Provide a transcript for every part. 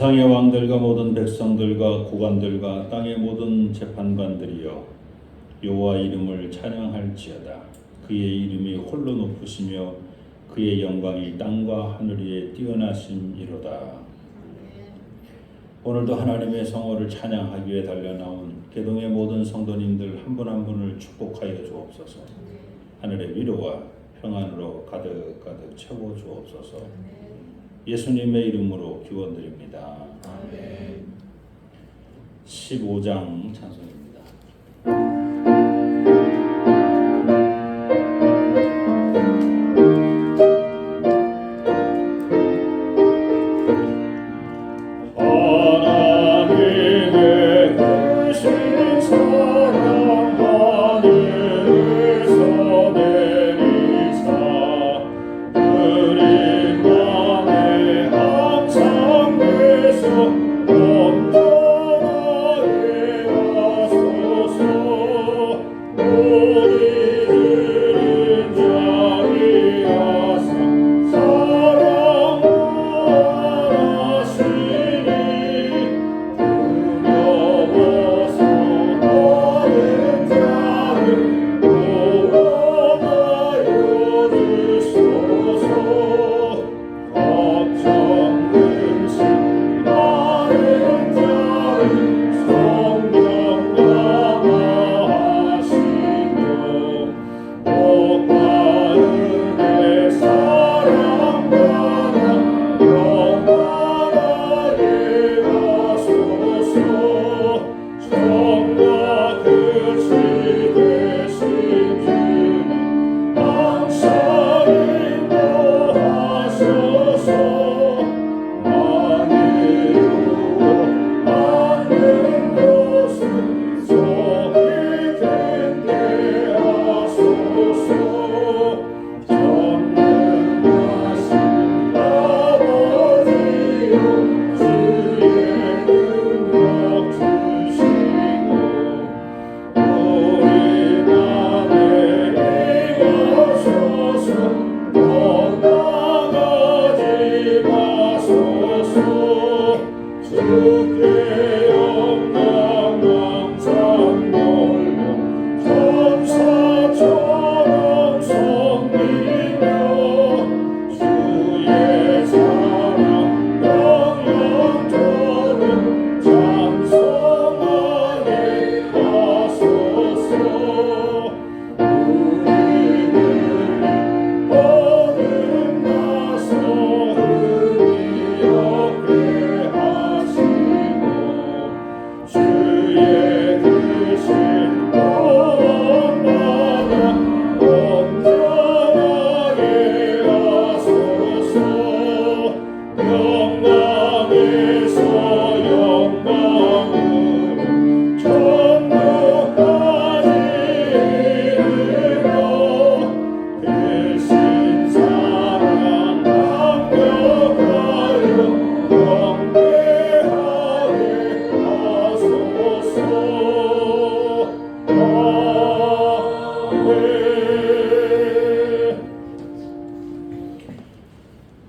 세상의 왕들과 모든 백성들과 고관들과 땅의 모든 재판관들이여 여호와 이름을 찬양할지어다. 그의 이름이 홀로 높으시며 그의 영광이 땅과 하늘 위에 뛰어나심이로다. 오늘도 하나님의 성호를 찬양하기 위해 달려나온 개동의 모든 성도님들 한 분 한 분을 축복하여 주옵소서. 하늘의 위로와 평안으로 가득가득 채워 주옵소서. 예수님의 이름으로 기원드립니다. 15장 찬송입니다.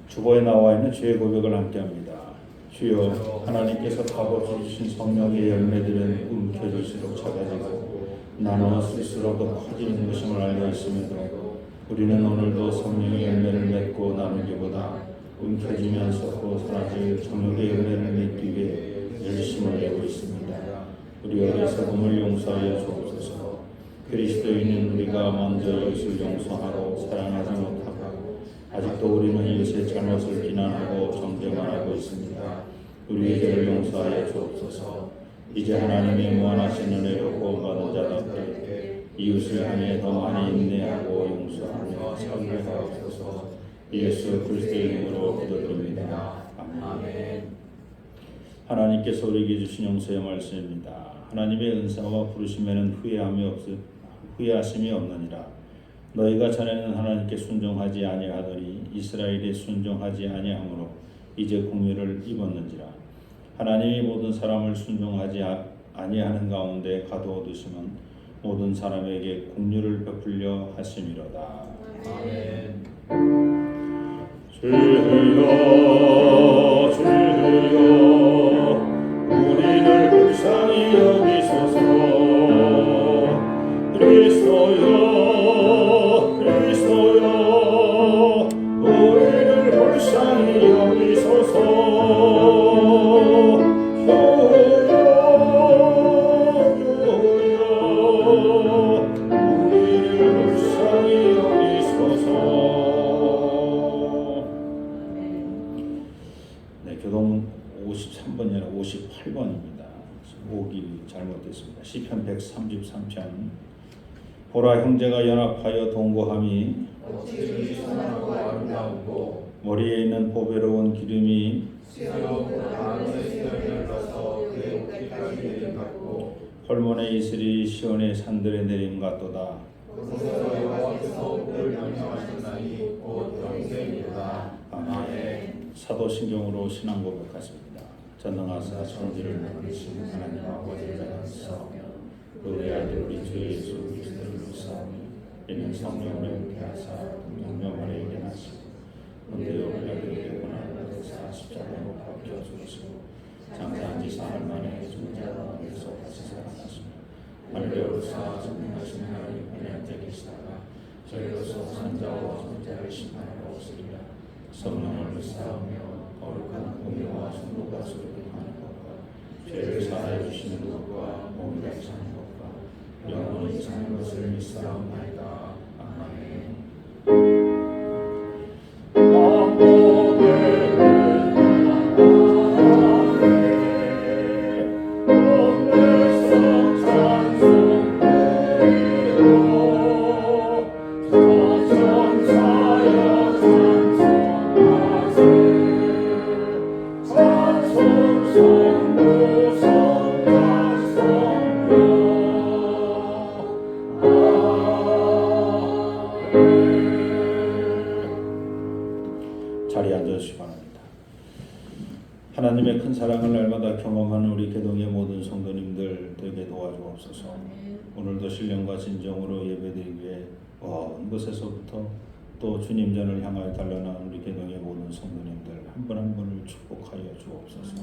주보에 나와 있는 죄의 고백을 함께합니다. 주여, 하나님께서 값없이 주신 성령의 열매들은 움켜질수록 작아지고 나누었을수록 더 커지는 것임을 알고 있음에도 우리는 오늘도 성령의 열매를 맺고 나누기보다 움켜지면서 사라질 정욕의 열매를 맺기 위해 열심을 내고 있습니다. 우리 어리석음을 용서하여 주옵소서. 그리스도인인 우리가 먼저 이웃을 용서하고 사랑하지 못하고 아직도 우리는 이웃의 잘못을 비난하고 정죄만 하고 있습니다. 우리의 죄를 용서하여 주옵소서. 이제 하나님의 무한하신 은혜로 구원받은 자답게 이웃을 향해 더 많이 인내하고 용서하며 참회하옵소서. 예수 그리스도의 이름으로 기도드립니다. 아멘. 하나님께서 우리에게 주신 용서의 말씀입니다. 하나님의 은사와 부르심에는 후회하심이 없느니라. 너희가 전에는 하나님께 순종하지 아니하더니 이스라엘에 순종하지 아니하므로 이제 공의를 입었는지라. 하나님이 모든 사람을 순종하지 아니하는 가운데 가두어두심은 모든 사람에게 긍휼을 베풀려 하심이로다. 아멘. 주여 주여 8번입니다. 오기 잘못됐습니다. 시편 133편. 보라, 형제가 연합하여 동거함이 어찌 선하고 아름다우고 머리에 있는 보배로운 기름이 수염 마음의 수염을 흘러서 그의 옷깃까지 내림받고 헐몬의 이슬이 시온의 산들에 내림 같도다. 그곳에서 여호와께서 복을 명령하셨나니 곧 영생이로다. 아멘. 사도신경으로 신앙 고백하십니다. 전능하사 천지를 만드신 하나님 아버지를 자랑하며 그의 아들 우리 주 예수 그리스도를 믿사오니 이는 성령을 함께하사 동정녀마리에게 나시고 본디오 빌라도에게 고난을 받으사 십자가에 못 박혀 죽으시고 장사한 지 사흘 만에 죽은 자 가운데서 다시 살아나시며 하늘에 오르사 전능하신 하나님 하나님께 계시다가 저희로서 산자와 죽은 자를 심판하러 오시리라. 성령을 믿사오며 거룩한 공의와 순도가 수록하는 것과 죄를 사하여 주시는 것과 몸이 다시 사는 것과 영원히 사는 것을 믿사옵나이다. 아멘. 자리에 앉아주시기 바랍니다. 하나님의 큰 사랑을 날마다 경험하는 우리 개동의 모든 성도님들 되게 도와주옵소서. 오늘도 신령과 진정으로 예배드리기 위해 먼 곳에서부터 또 주님 전을 향하여 달려나온 우리 개동의 모든 성도님들 한 분 한 분을 축복하여 주옵소서.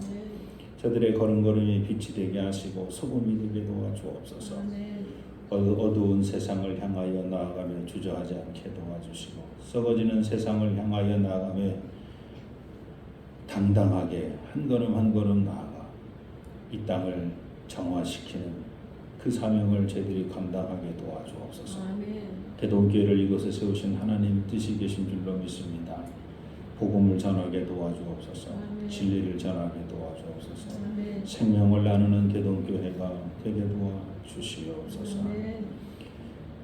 저들의 걸음걸음이 빛이 되게 하시고 소금이 되게 도와주옵소서. 어두운 세상을 향하여 나아가며 주저하지 않게 도와주시고 썩어지는 세상을 향하여 나아가며 당당하게 한 걸음 한 걸음 나아가 이 땅을 정화시키는 그 사명을 저희들이 감당하게 도와주옵소서. 개동교회를 이곳에 세우신 하나님 뜻이 계신 줄로 믿습니다. 복음을 전하게 도와주옵소서. 진리를 전하게 도와주옵소서. 생명을 나누는 개동교회가 되게 도와주시옵소서.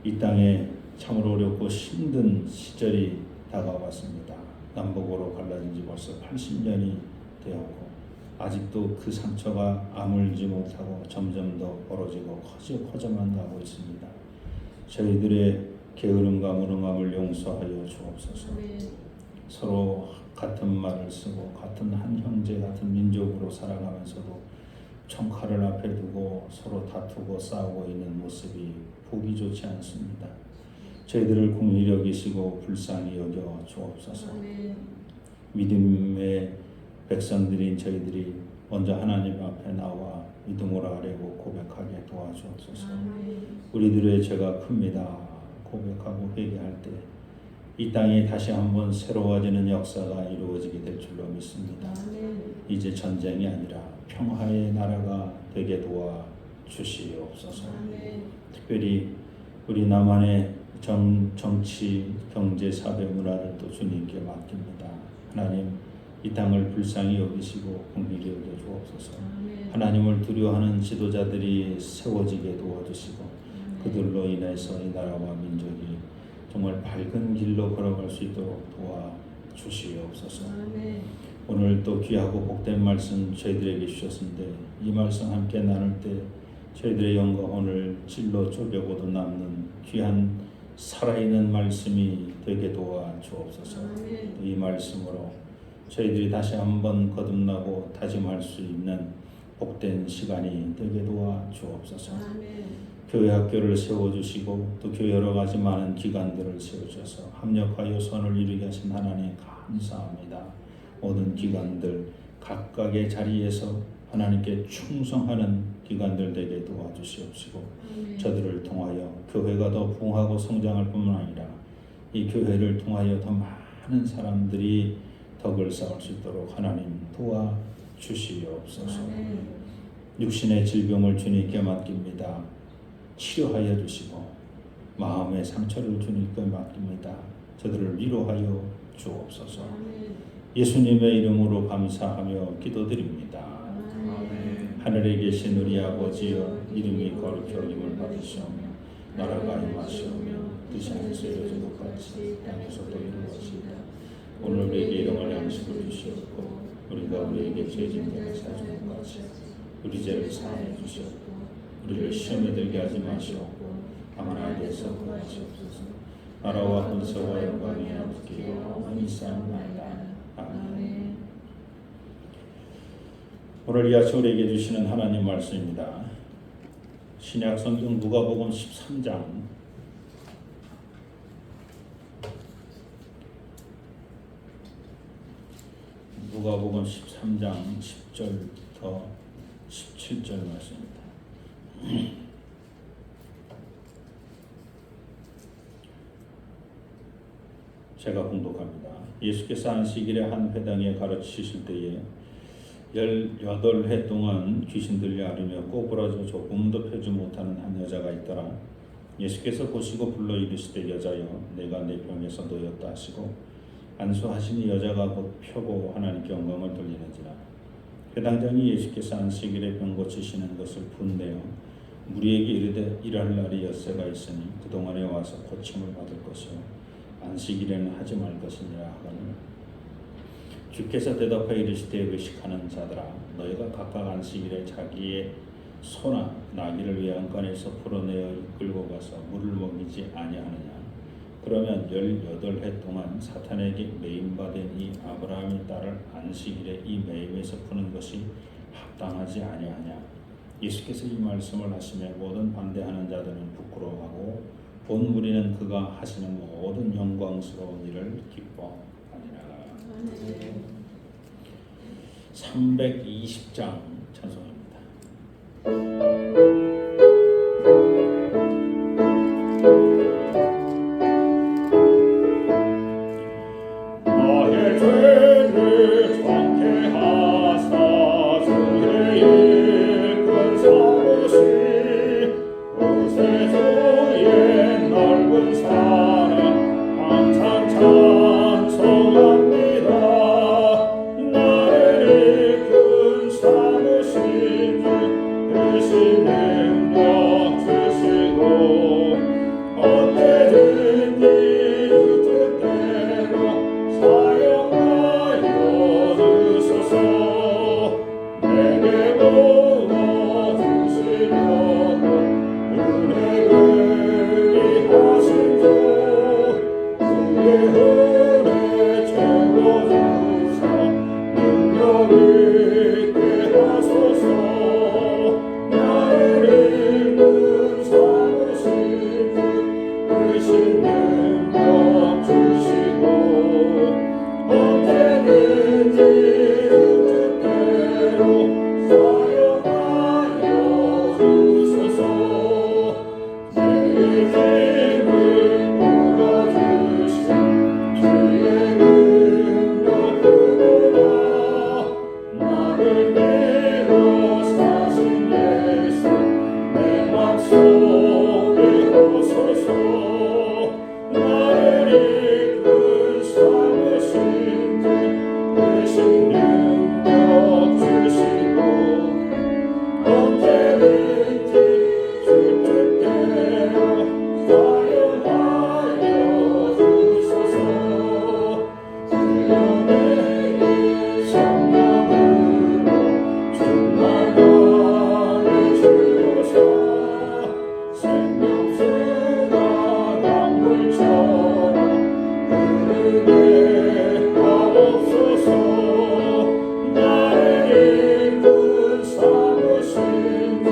이 땅에 참으로 어렵고 힘든 시절이 다가왔습니다. 남북으로 갈라진 지 벌써 80년이 되었고 아직도 그 상처가 아물지 못하고 점점 더 벌어지고 커져만 가고 있습니다. 저희들의 게으름과 무능함을 용서하여 주옵소서. 서로 같은 말을 쓰고 같은 한 형제 같은 민족으로 살아가면서도 총칼을 앞에 두고 서로 다투고 싸우고 있는 모습이 보기 좋지 않습니다. 저희들을 공의히 여기시고 불쌍히 여겨 주옵소서. 믿음의 백성들인 저희들이 먼저 하나님 앞에 나와 믿음으로 아뢰고 고백하게 도와주옵소서. 우리들의 죄가 큽니다. 고백하고 회개할 때 이 땅이 다시 한번 새로워지는 역사가 이루어지게 될 줄로 믿습니다. 이제 전쟁이 아니라 평화의 나라가 되게 도와주시옵소서. 특별히 우리 남한의 정치, 경제, 사회, 문화를 또 주님께 맡깁니다. 하나님 이 땅을 불쌍히 여기시고 긍휼히 여겨 주옵소서. 하나님을 두려워하는 지도자들이 세워지게 도와주시고 그들로 인해서 이 나라와 민족이 정말 밝은 길로 걸어갈 수 있도록 도와주시옵소서. 오늘 또 귀하고 복된 말씀 저희들에게 주셨는데 이 말씀 함께 나눌 때 저희들의 영과 오늘 찔러 쪼개고도 남는 귀한 살아있는 말씀이 되게 도와주옵소서. 이 말씀으로 저희들이 다시 한번 거듭나고 다짐할 수 있는 복된 시간이 되게 도와주옵소서. 교회 학교를 세워주시고 또 교회 여러 가지 많은 기관들을 세워주셔서 합력하여 선을 이루게 하신 하나님 감사합니다. 모든 기관들 각각의 자리에서 하나님께 충성하는 기관들 되게 도와주시옵시고 저들을 통하여 교회가 더 부흥하고 성장할 뿐만 아니라 이 교회를 통하여 더 많은 사람들이 덕을 쌓을 수 있도록 하나님 도와주시옵소서. 육신의 질병을 주님께 맡깁니다. 치료하여 주시고 마음의 상처를 주님께 맡깁니다. 저들을 위로하여 주옵소서. 예수님의 이름으로 감사하며 기도드립니다. 아멘. 하늘에 계신 우리 아버지여 이름이 거룩히 여김을 받으시오며 나라가 임하시오며 뜻이 하늘에서 이루어진 것 같이 땅에서도 이루어지이다. 오늘 우리에게 일용할 양식을 주시옵고 우리가 우리에게 죄진 자를 사주는 것 같이 우리 죄를 사하여 주시옵고 우리를 시험에 들게 하지 마시옵고 다만 악에서 구하시옵소서. 나라와 권세와 영광이 아버지께 영원히 쌓옵나이다. 아멘. 오늘 이 아침 우리에게 주시는 하나님 말씀입니다. 신약 성경 누가복음 13장 누가복음 13장 10절부터 17절 말씀입니다. 제가 공독합니다. 예수께서 안식일에 한 회당에 가르치실 때에 18해 동안 귀신 들려 앓으며 꼬부라져 조금도 펴지 못하는 한 여자가 있더라. 예수께서 보시고 불러 이르시되 여자여 내가 내 병에서 놓였다 하시고 안수하시니 여자가 곧 펴고 하나님께 영광을 돌리는지라. 회당장이 예수께서 안식일에 병 고치시는 것을 분내어 무리에게 이르되 일할 날이 엿새가 있으니 그동안에 와서 고침을 받을 것이요 안식일에는 하지 말 것이니라 하거늘 주께서 대답하여 이르시되 의식하는 자들아 너희가 각각 안식일에 자기의 소나 나귀를 외양간에서 풀어내어 이끌고 가서 물을 먹이지 아니하느냐. 그러면 18해 동안 사탄에게 매임받은 이 아브라함의 딸을 안식일에 이 매임에서 푸는 것이 합당하지 아니하냐. 예수께서 이 말씀을 하시며 모든 반대하는 자들은 부끄러워하고 본 무리는 그가 하시는 모든 영광스러운 일을 기뻐하니라. 320장 찬송합니다. 나의 죄를 정케 하사 주의 일꾼 삼으시 구세주의 넓은 사랑 항상 찬송합니다. 나를 이끈 삼으신 주 대신 능력 주시고 언제든지 그 뜻대로 사용하여 주소서. 내게 모아주시려고 은혜를 하신 주 주의 은혜 채워주사 능력 있게 하소서. 나를 이끈 삼으신 주 대신 능력 주시고 언제든지 그 뜻대로 사용하여 주소서. 내 힘을 불어주신 주의 능력 그구나. 나를 내려 사신 예수 내 맘속에 오소서. 나를 이끈 삼으신 주 대신 능력 주시고 언제든지 주 뜻대로 사용하여 주소서. 주님의 성령으로 충만하게 주소서. 생명수가 강물처럼 흐르게 하옵소서. 나를 이끈 삼으신 주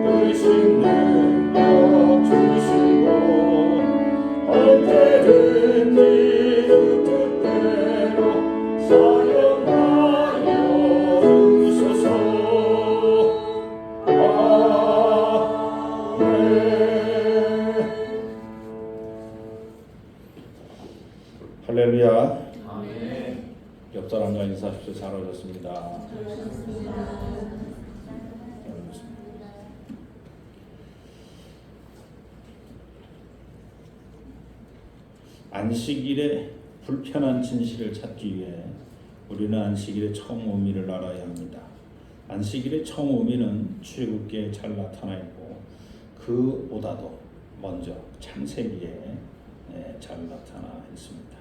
의신 능력 주시고 언제든지 그 뜻대로 사용하여 주소서. 아멘. 할렐루야. 옆 사람과 인사하십시오. 잘 오셨습니다. 안식일에 불편한 진실을 찾기 위해 우리는 안식일에 처음 의미를 알아야 합니다. 안식일의 처음 의미는 출애굽기에 잘 나타나 있고 그보다도 먼저 창세기에 잘 나타나 있습니다.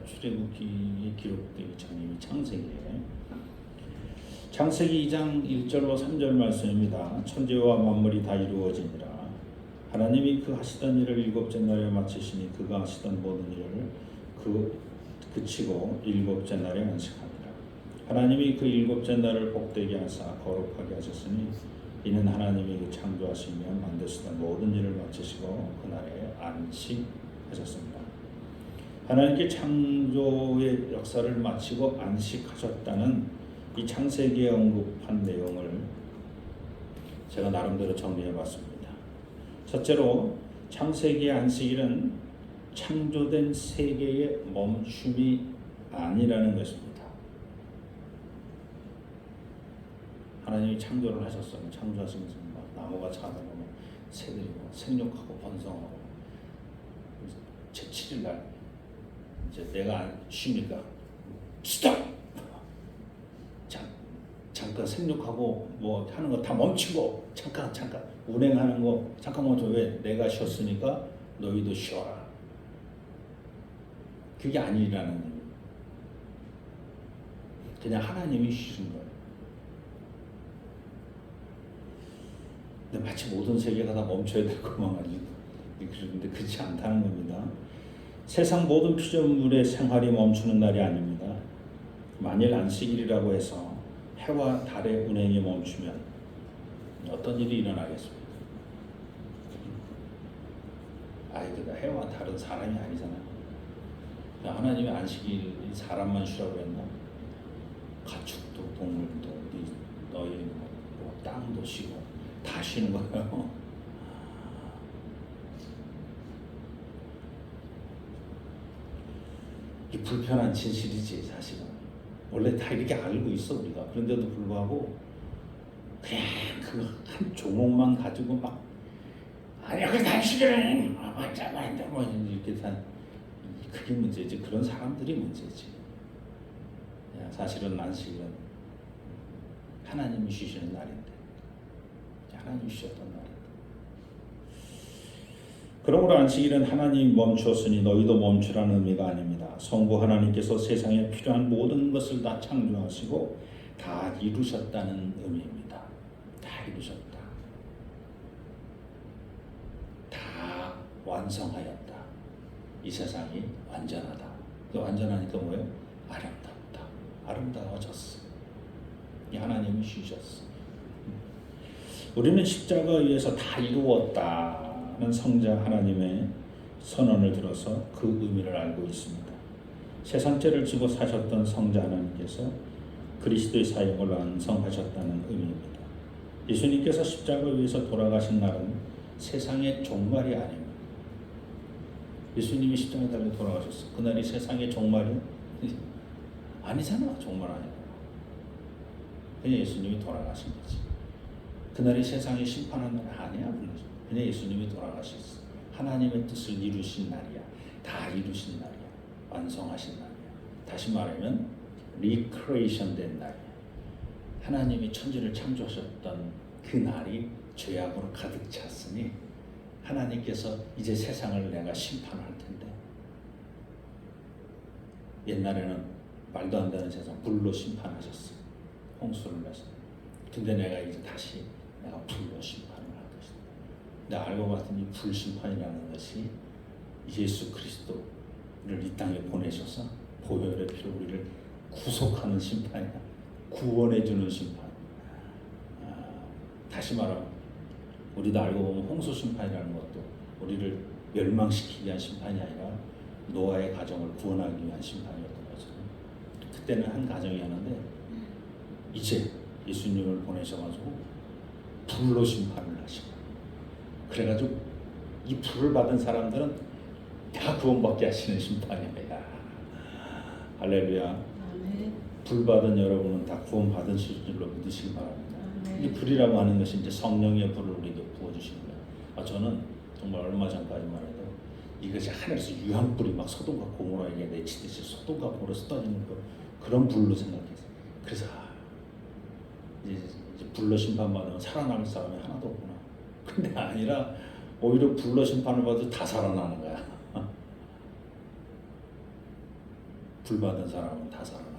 출애굽기에 기록되기 전이 창세기에 창세기 2장 1절로 3절 말씀입니다. 천지와 만물이 다 이루어지니라. 하나님이 그 하시던 일을 일곱째 날에 마치시니 그가 하시던 모든 일을 그치고 일곱째 날에 안식하니라. 하나님이 그 일곱째 날을 복되게 하사 거룩하게 하셨으니 이는 하나님이 그 창조하시며 만드시던 모든 일을 마치시고 그날에 안식하셨습니다. 하나님께 창조의 역사를 마치고 안식하셨다는 이 창세기에 언급한 내용을 제가 나름대로 정리해 봤습니다. 첫째로 창세기의 안식일은 창조된 세계의 멈춤이 아니라는 것입니다. 하나님이 창조를 하셨어요. 창조하시면서 나무가 자라고 새들이 생육하고 번성하고 제7일 날 이제 내가 쉬니까 스톱! 잠깐 생육하고 뭐 하는 거 다 멈추고 잠깐 운행하는 거 잠깐 멈춰. 왜? 내가 쉬었으니까 너희도 쉬어라. 그게 아니라는 의미. 그냥 하나님이 쉬신 거예요. 근데 마치 모든 세계가 다 멈춰야 될 것만 가지고 그런데 그렇지 않다는 겁니다. 세상 모든 피조물의 생활이 멈추는 날이 아닙니다. 만일 안식일이라고 해서 해와 달의 운행이 멈추면 어떤 일이 일어나겠습니까? 그러니까 해와 달은 사람이 아니잖아요. 하나님의 안식일이 사람만 쉬라고 했나? 가축도 동물도 너희 뭐 땅도 쉬고 다 쉬는 거예요. 이 불편한 진실이지 사실은. 원래 다 이렇게 알고 있어 우리가. 그런데도 불구하고 그냥 그 한 종목만 가지고 막 아니야 그 단식이라니 맞아 뭐 이렇게 다 그게 문제지. 그런 사람들이 문제지. 사실은 안식일은 하나님이 쉬시는 날인데 하나님이 쉬었던 날인데. 그러므로 안식일은 하나님이 멈추었으니 너희도 멈추라는 의미가 아닙니다. 성부 하나님께서 세상에 필요한 모든 것을 다 창조하시고 다 이루셨다는 의미입니다. 다 이루셨다. 다 완성하였다. 이 세상이 완전하다. 그 완전하니까 뭐예요? 아름답다. 아름다워졌어. 이 하나님이 쉬셨어. 우리는 십자가에 의해서 다 이루었다는 성자 하나님의 선언을 들어서 그 의미를 알고 있습니다. 세상죄를 지고 사셨던 성자 하나님께서 그리스도의 사역을 완성하셨다는 의미입니다. 예수님께서 십자가에 의해서 돌아가신 날은 세상의 종말이 아닙니다. 예수님이 십자가에 달려 돌아가셨어. 그날이 세상의 종말이 아니잖아. 종말 아니야. 그냥 예수님이 돌아가신 거지. 그날이 세상의 심판하는 날 아니야. 그냥 예수님이 돌아가셨어. 하나님의 뜻을 이루신 날이야. 다 이루신 날이야. 완성하신 날이야. 다시 말하면 리크레이션 된 날이야. 하나님이 천지를 창조하셨던 그 날이 죄악으로 가득 찼으니 하나님께서 이제 세상을 내가 심판할 텐데, 옛날에는 말도 안 되는 세상 불로 심판하셨어. 홍수를 내서. 근데 내가 이제 다시 내가 불로 심판을 할 것이다. 내가 알고 봤더니 불심판이라는 것이 예수 그리스도를 이 땅에 보내셔서 보혈의 피로 우리를 구속하는 심판이야. 구원해 주는 심판. 다시 말하면 우리도 알고 보면 홍수 심판이라는 것도 우리를 멸망시키기 위한 심판이 아니라 노아의 가정을 구원하기 위한 심판이었던 거죠. 그때는 한 가정이었는데 이제 예수님을 보내셔가지고 불로 심판을 하시고, 그래가지고 이 불을 받은 사람들은 다 구원받게 하시는 심판이야. 할렐루야. 불 받은 여러분은 다 구원받은 줄로 믿으시기 바랍니다. 이 불이라고 하는 것이 이제 성령의 불을 우리에게 부어주시는 거예요. 저는 정말 얼마 전까지만 해도 이것이 하늘에서 유황불이 막 소돔과 고모라에게 내치듯이 소돔과 고모라 쏟아지는 그런 불로 생각했어요. 그래서 이제 불로 심판받으면 살아남을 사람이 하나도 없구나. 근데 아니라 오히려 불로 심판을 받아도 다 살아나는 거야. 불 받은 사람은 다 살아나고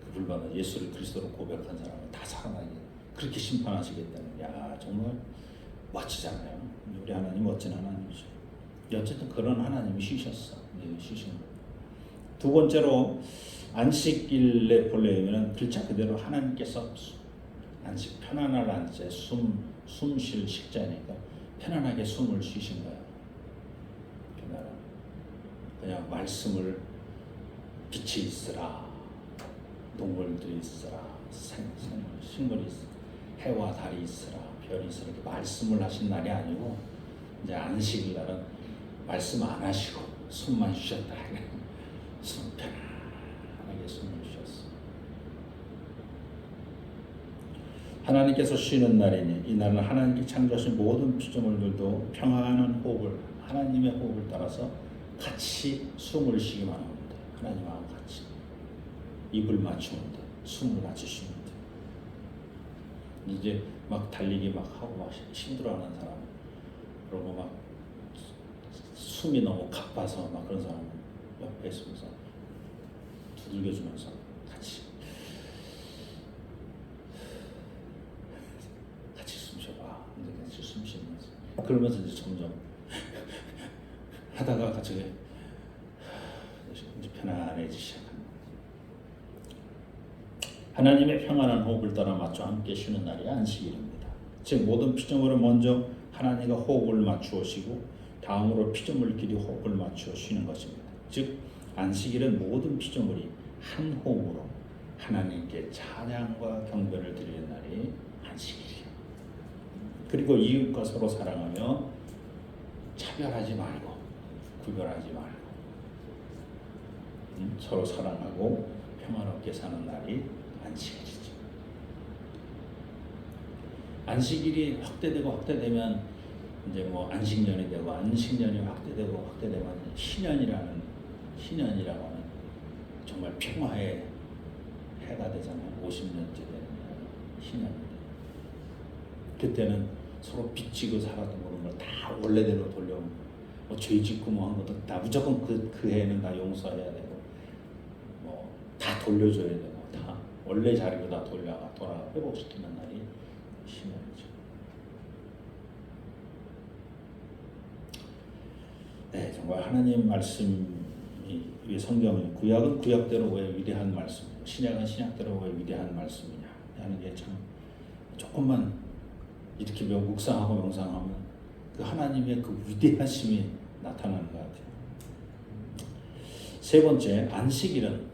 그 불 받은 예수를 그리스도로 고백한 사람은 다 살아나게 그렇게 심판하시겠다는. 야, 정말 멋지잖아요. 우리 하나님 멋진 하나님이죠. 어쨌든 그런 하나님이 쉬셨어. 쉬신 거예요. 두 번째로 안식일에 보려면 글자 그대로 하나님께서 안식 편안할 안제 숨 쉴 식자니까 편안하게 숨을 쉬신 거예요. 그냥 말씀을 빛이 있으라, 동물들이 있으라, 식물이 있으라, 해와 달이 있으라, 별이 있으라 이렇게 말씀을 하신 날이 아니고 이제 안식일 날은 말씀 안 하시고 숨만 쉬셨다. 숨 편안하게 숨을 쉬었어. 하나님께서 쉬는 날이니 이 날은 하나님께 창조하신 모든 피조물들도 평안한 호흡을 하나님의 호흡을 따라서 같이 숨을 쉬기만 하면 돼. 하나님하고 같이 입을 맞추면 돼. 숨을 같이 쉬면 돼. 이제 막 달리기 막 하고 막 힘들어하는 사람, 그러고 막 숨이 너무 가빠서 막 그런 사람 옆에 있으면서 두들겨주면서 같이 숨 쉬어봐. 이제 같이 숨 쉬면서 그러면서 이제 점점 하다가 같이 이제 편안해지기 시작합니다. 하나님의 평안한 호흡을 따라 맞춰 함께 쉬는 날이 안식일입니다. 즉 모든 피조물은 먼저 하나님과 호흡을 맞추시고 다음으로 피조물끼리 호흡을 맞추어 쉬는 것입니다. 즉 안식일은 모든 피조물이 한 호흡으로 하나님께 찬양과 경배를 드리는 날이 안식일이에요. 그리고 이웃과 서로 사랑하며 차별하지 말고 구별하지 말고 서로 사랑하고 평화롭게 사는 날이 안식일이죠. 안식일이 확대되면 이제 뭐 안식년이 되고 안식년이 확대되면 신년이라고 하는 정말 평화의 해가 되잖아요. 50년째 되는 신년인데 그때는 서로 빚지고 살았던 그런 걸 다 원래대로 돌려 뭐 죄 짓고 뭐 한 것도 다 무조건 그 해는 다 용서해야 되고 뭐 다 돌려줘야 되고 다 원래 자리로 다 돌아 회복시키는 날이 신년이죠. 네, 정말 하나님 말씀이 성경은 구약은 구약대로 왜 위대한 말씀, 신약은 신약대로 왜 위대한 말씀이냐 하는 게 참 조금만 이렇게 묵상하고 명상하면 그 하나님의 그 위대하심이 나타나는 것 같아요. 세 번째, 안식일은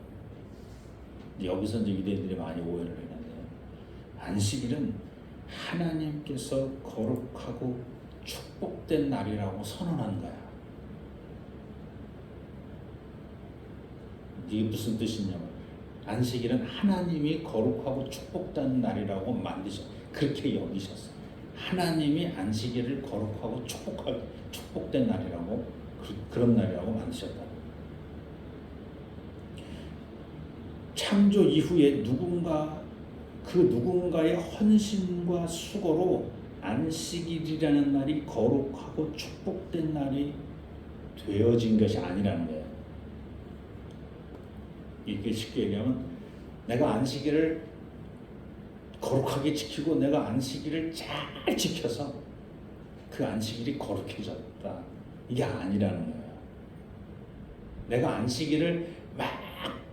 여기서 이제 유대인들이 많이 오해를 했는데 안식일은 하나님께서 거룩하고 축복된 날이라고 선언한 거야. 이게 무슨 뜻이냐면 안식일은 하나님이 거룩하고 축복된 날이라고 그렇게 여기셨어. 하나님이 안식일을 거룩하고 축복된 날이라고 그런 날이라고 만드셨다. 창조 이후에 누군가의 헌신과 수고로 안식일이라는 날이 거룩하고 축복된 날이 되어진 것이 아니라는 거예요. 이렇게 쉽게 얘기하면 내가 안식일을 거룩하게 지키고 내가 안식일을 잘 지켜서 그 안식일이 거룩해졌다. 이게 아니라는 거예요. 내가 안식일을 막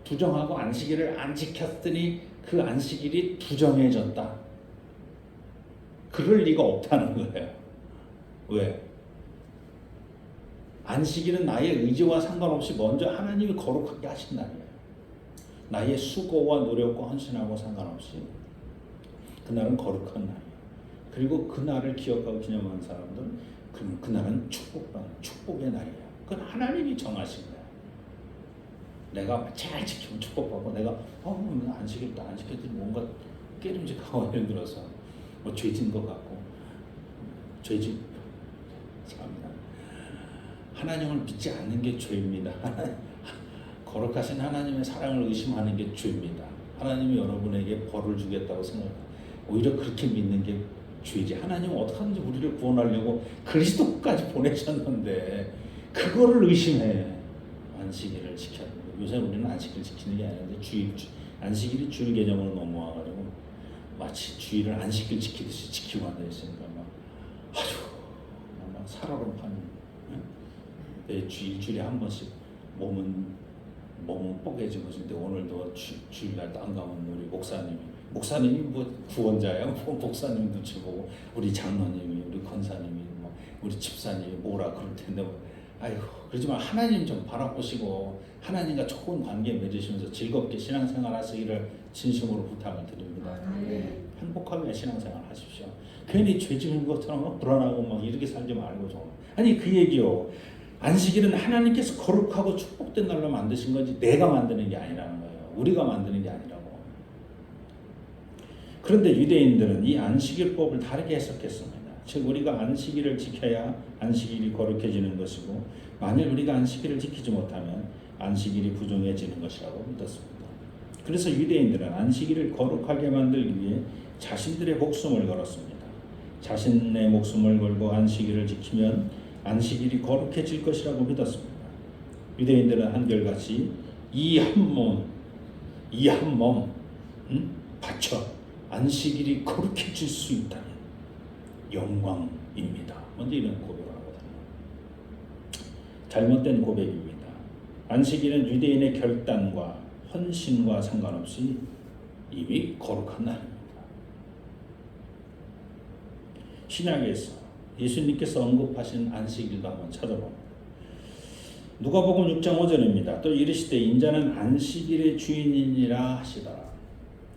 부정하고 안식일을 안 지켰더니 그 안식일이 부정해졌다. 그럴 리가 없다는 거예요. 왜? 안식일은 나의 의지와 상관없이 먼저 하나님이 거룩하게 하신 날이에요. 나의 수고와 노력과 헌신하고 상관없이 그날은 거룩한 날이에요. 그리고 그날을 기억하고 기념하는 사람들은 그날은 축복의 날이에요. 그건 하나님이 정하신 거예요. 내가 잘 지키면 축복받고 내가 안식일도 안 지켰더니 뭔가 깨름직하고 예를 들어서 뭐 죄진 것 같고 죄진 참나 하나님을 믿지 않는 게 죄입니다. 거룩하신 하나님의 사랑을 의심하는 게 죄입니다. 하나님이 여러분에게 벌을 주겠다고 생각합니다. 오히려 그렇게 믿는 게 죄지. 하나님은 어떻게든지 우리를 구원하려고 그리스도까지 보내셨는데 그거를 의심해. 안식일을 지켰는데 요새 우리는 안식일 지키는 게 아닌데 안식일이 주일 개념으로 넘어와가지고 마치 주일을 안식일 지키듯이 지키고 앉아있으니까 막 아주 막 살얼음 파는 내 일주일에 한 번씩 몸은 뽀개지고 있는데 오늘도 주일날 안 가면 우리 목사님이 뭐 구원자야 뭐 목사님 눈치 보고 우리 장로님이 우리 권사님이 뭐 우리 집사님이 뭐라 그럴 텐데 뭐. 아이고 그러지만 하나님 좀 바라보시고 하나님과 좋은 관계 맺으시면서 즐겁게 신앙생활 하시기를 진심으로 부탁을 드립니다. 행복하게 신앙생활 하십시오. 괜히 죄 지은 것처럼 막 불안하고 막 이렇게 살지 말고 좀. 아니 그 얘기요. 안식일은 하나님께서 거룩하고 축복된 날로 만드신 거지 내가 만드는 게 아니라는 거예요. 우리가 만드는 게 아니라고. 그런데 유대인들은 이 안식일법을 다르게 해석했습니다. 즉 우리가 안식일을 지켜야 안식일이 거룩해지는 것이고 만일 우리가 안식일을 지키지 못하면 안식일이 부정해지는 것이라고 믿었습니다. 그래서 유대인들은 안식일을 거룩하게 만들기 위해 자신들의 목숨을 걸었습니다. 자신의 목숨을 걸고 안식일을 지키면 안식일이 거룩해질 것이라고 믿었습니다. 유대인들은 한결같이 이 한 몸 바쳐 안식일이 거룩해질 수 있다면 영광입니다. 먼저 이런 고백을 하거든요. 잘못된 고백입니다. 안식일은 유대인의 결단과 헌신과 상관없이 이미 거룩한 날입니다. 신약에서 예수님께서 언급하신 안식일도 한번 찾아봅니다. 누가복음 6장 5절입니다. 또 이르시되 인자는 안식일의 주인이니라 하시더라.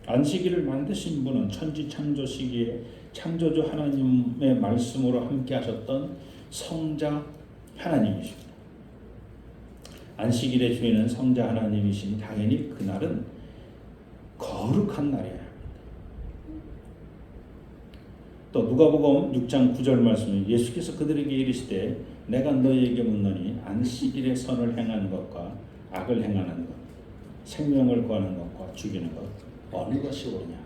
안식일을 만드신 분은 천지 창조 시기에 창조주 하나님의 말씀으로 함께 하셨던 성자 하나님이십니다. 안식일의 주인은 성자 하나님이시니 당연히 그날은 거룩한 날이어야 합니다. 또 누가복음 6장 9절 말씀에 예수께서 그들에게 이르시되 내가 너희에게 묻노니 안식일에 선을 행하는 것과 악을 행하는 것, 생명을 구하는 것과 죽이는 것 어느 것이 옳으냐.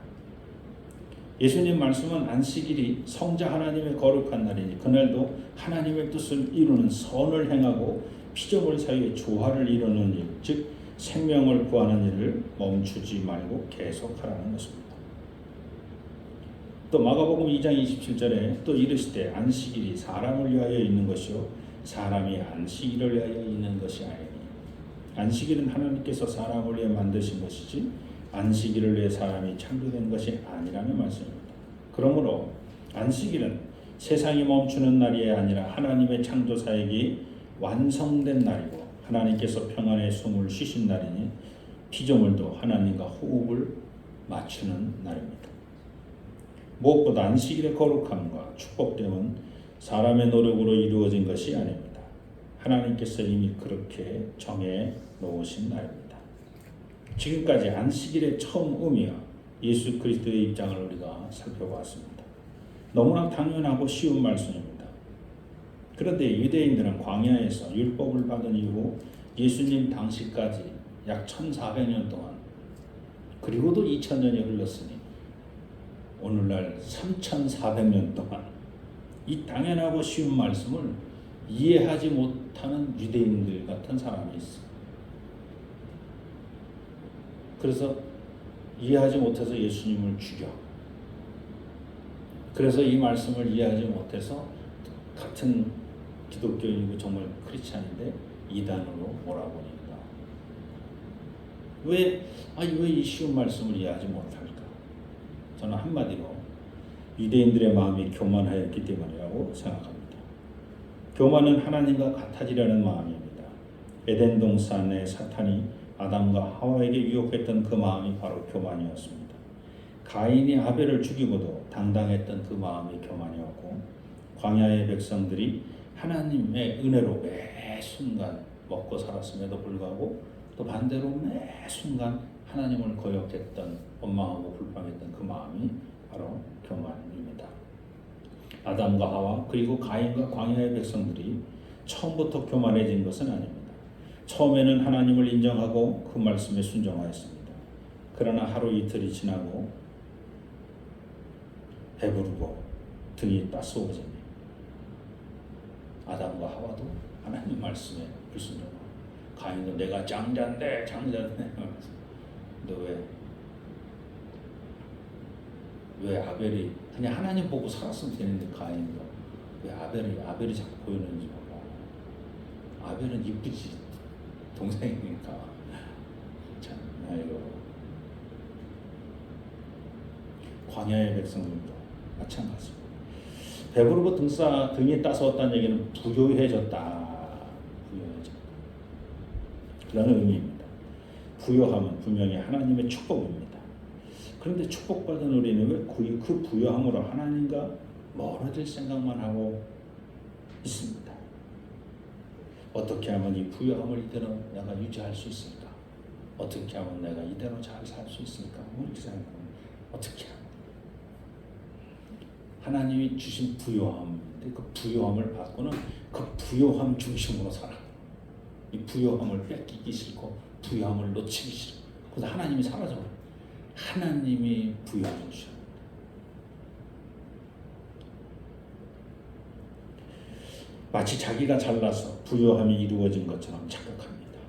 예수님 말씀은 안식일이 성자 하나님의 거룩한 날이니 그날도 하나님의 뜻을 이루는 선을 행하고 피조물 사이에 조화를 이루는 일, 즉 생명을 구하는 일을 멈추지 말고 계속하라는 것입니다. 또 마가복음 2장 27절에 또 이르시되 안식일이 사람을 위하여 있는 것이요 사람이 안식일을 위하여 있는 것이 아니니. 안식일은 하나님께서 사람을 위해 만드신 것이지 안식일을 위해 사람이 창조된 것이 아니라는 말씀입니다. 그러므로 안식일은 세상이 멈추는 날이 아니라 하나님의 창조 사역이 완성된 날이고 하나님께서 평안의 숨을 쉬신 날이니 피조물도 하나님과 호흡을 맞추는 날입니다. 무엇보다 안식일의 거룩함과 축복됨은 사람의 노력으로 이루어진 것이 아닙니다. 하나님께서 이미 그렇게 정해 놓으신 날입니다. 지금까지 안식일의 처음 의미와 예수 그리스도의 입장을 우리가 살펴보았습니다. 너무나 당연하고 쉬운 말씀입니다. 그런데 유대인들은 광야에서 율법을 받은 이후 예수님 당시까지 약 1400년 동안 그리고도 2000년이 흘렀으니 오늘날 3400년 동안 이 당연하고 쉬운 말씀을 이해하지 못하는 유대인들 같은 사람이 있어요. 그래서 이해하지 못해서 예수님을 죽여. 그래서 이 말씀을 이해하지 못해서 같은 기독교인이고 정말 크리스찬인데 이단으로 몰아보니까 왜 이 쉬운 말씀을 이해하지 못할까? 저는 한마디로 유대인들의 마음이 교만하였기 때문이라고 생각합니다. 교만은 하나님과 같아지려는 마음입니다. 에덴 동산의 사탄이 아담과 하와에게 유혹했던 그 마음이 바로 교만이었습니다. 가인이 아벨을 죽이고도 당당했던 그 마음이 교만이었고 광야의 백성들이 하나님의 은혜로 매 순간 먹고 살았음에도 불구하고 또 반대로 매 순간 하나님을 거역했던 원망하고 불평했던 그 마음이 바로 교만입니다. 아담과 하와 그리고 가인과 광야의 백성들이 처음부터 교만해진 것은 아닙니다. 처음에는 하나님을 인정하고 그 말씀에 순종하였습니다. 그러나 하루 이틀이 지나고 배부르고 등이 따스워지니 아담과 하와도 하나님 말씀에 불순종하고 가인도 내가 장자인데 너 왜 아벨이 그냥 하나님 보고 살았으면 되는데 가인도 왜 아벨이 자꾸 보이는지 몰라. 아벨은 이쁘지 동생이니까 참 아이고. 광야의 백성들도 마찬가지고 배부르고 등이 따스웠다는 얘기는 부유해졌다. 그런 의미입니다. 부유함은 분명히 하나님의 축복입니다. 그런데 축복받은 우리는 왜 그 부유함으로 하나님과 멀어질 생각만 하고 있습니다. 어떻게 하면 이 부유함을 이대로 내가 유지할 수 있을까? 어떻게 하면 내가 이대로 잘 살 수 있을까? 이렇게 생각합니다. 어떻게 하면 하나님이 주신 부유함인데 그 부유함을 받고는 그 부유함 중심으로 살아. 이 부유함을 뺏기기 싫고 부유함을 놓치기 싫어. 그래서 하나님이 사라져버려. 하나님이 부유함을 주셔. 마치 자기가 잘나서 부유함이 이루어진 것처럼 착각합니다.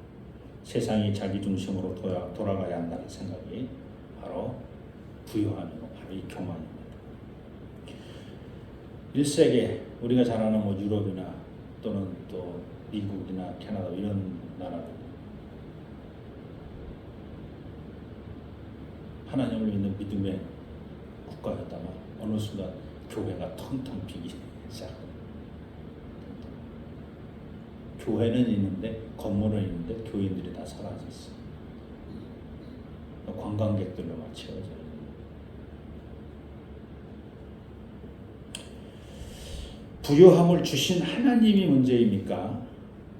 세상이 자기 중심으로 돌아가야 한다는 생각이 바로 부유함이고 바로 이 교만입니다. 1세기 우리가 잘 아는 유럽이나 또는 또 미국이나 캐나다 이런 나라들 하나님을 믿는 믿음의 국가였다가 어느 순간 교회가 텅텅 비기 시작합니다. 교회는 있는데 건물은 있는데 교인들이 다 사라졌어요. 관광객들로만 채워져요. 부유함을 주신 하나님이 문제입니까?